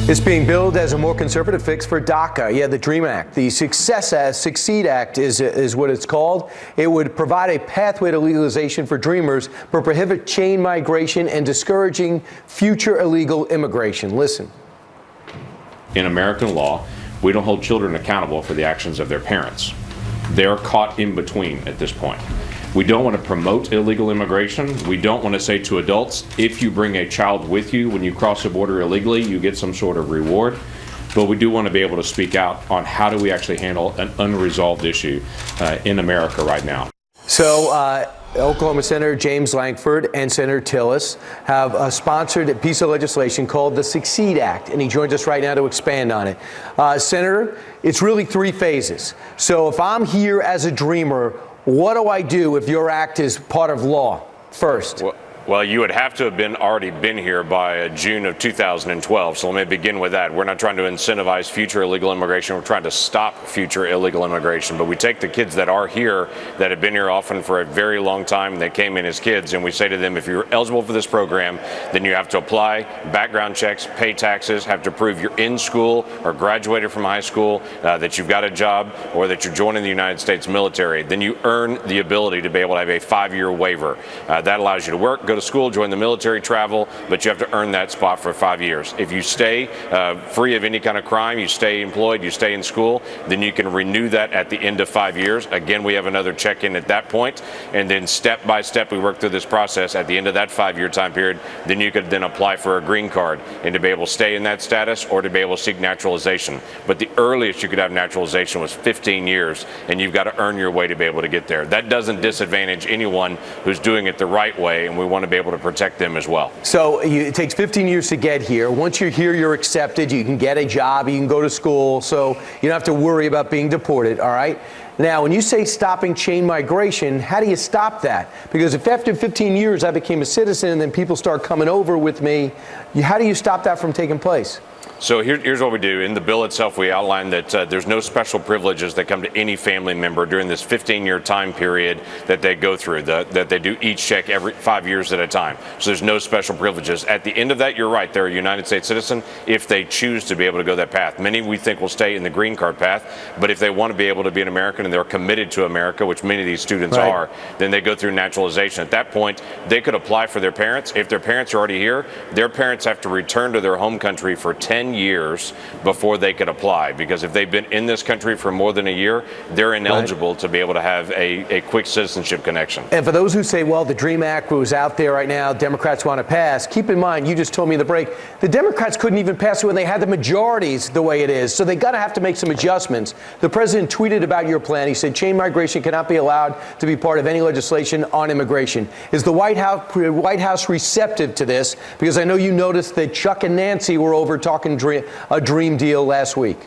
It's being billed as a more conservative fix for DACA. Yeah, the DREAM Act. The Succeed Act is what it's called. It would provide a pathway to legalization for dreamers, but prohibit chain migration and discouraging future illegal immigration. Listen. In American law, we don't hold children accountable for the actions of their parents. They're caught in between at this point. We don't want to promote illegal immigration. We don't want to say to adults, if you bring a child with you when you cross the border illegally, you get some sort of reward. But we do want to be able to speak out on how do we actually handle an unresolved issue in America right now. So Oklahoma Senator James Lankford and Senator Tillis have sponsored a piece of legislation called the Succeed Act, and he joins us right now to expand on it. Senator, it's really three phases. So if I'm here as a dreamer, what do I do if your act is part of law first? Well, you would have to have already been here by June of 2012. So let me begin with that. We're not trying to incentivize future illegal immigration. We're trying to stop future illegal immigration. But we take the kids that are here, that have been here often for a very long time, and they came in as kids, and we say to them, if you're eligible for this program, then you have to apply, background checks, pay taxes, have to prove you're in school or graduated from high school, that you've got a job, or that you're joining the United States military. Then you earn the ability to be able to have a 5-year waiver. That allows you to work, go to school, join the military, travel, but you have to earn that spot for 5 years. If you stay free of any kind of crime, you stay employed, you stay in school, then you can renew that at the end of 5 years. Again, we have another check-in at that point, and then step by step we work through this process. At the end of that 5-year time period, then you could then apply for a green card and to be able to stay in that status or to be able to seek naturalization. But the earliest you could have naturalization was 15 years, and you've got to earn your way to be able to get there. That doesn't disadvantage anyone who's doing it the right way, and we want to be able to protect them as well. So it takes 15 years to get here. Once you're here, you're accepted. You can get a job. You can go to school. So you don't have to worry about being deported. All right. Now, when you say stopping chain migration, how do you stop that? Because if after 15 years I became a citizen and then people start coming over with me, how do you stop that from taking place? So here's what we do. In the bill itself, we outline that there's no special privileges that come to any family member during this 15-year time period that they go through, that they do each check every 5 years at a time. So there's no special privileges. At the end of that, you're right, they're a United States citizen if they choose to be able to go that path. Many we think will stay in the green card path, but if they want to be able to be an American and they're committed to America, which many of these students are, then they go through naturalization. At that point, they could apply for their parents. If their parents are already here, their parents have to return to their home country for 10 years before they could apply, because if they've been in this country for more than a year, they're ineligible to be able to have a quick citizenship connection. And for those who say, well, the DREAM Act was out there right now, Democrats want to pass, keep in mind, you just told me in the break, the Democrats couldn't even pass it when they had the majorities the way it is, so they got to have to make some adjustments. The president tweeted about your plan. He said chain migration cannot be allowed to be part of any legislation on immigration. Is the White House receptive to this? Because I know you noticed that Chuck and Nancy were over talking a dream deal last week.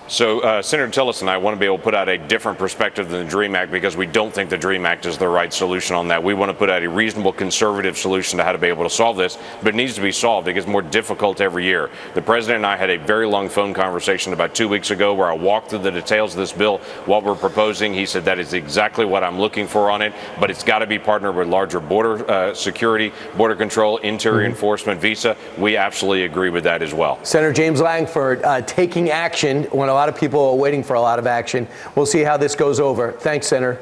So Senator Tillis and I want to be able to put out a different perspective than the DREAM Act, because we don't think the DREAM Act is the right solution on that. We want to put out a reasonable conservative solution to how to be able to solve this, but it needs to be solved. It gets more difficult every year. The president and I had a very long phone conversation about 2 weeks ago where I walked through the details of this bill, what we're proposing. He said that is exactly what I'm looking for on it, but it's got to be partnered with larger border security, border control, interior enforcement, visa. We absolutely agree with that as well. Senator James Lankford taking action when a lot of people are waiting for a lot of action. We'll see how this goes over. Thanks, Senator.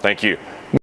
Thank you.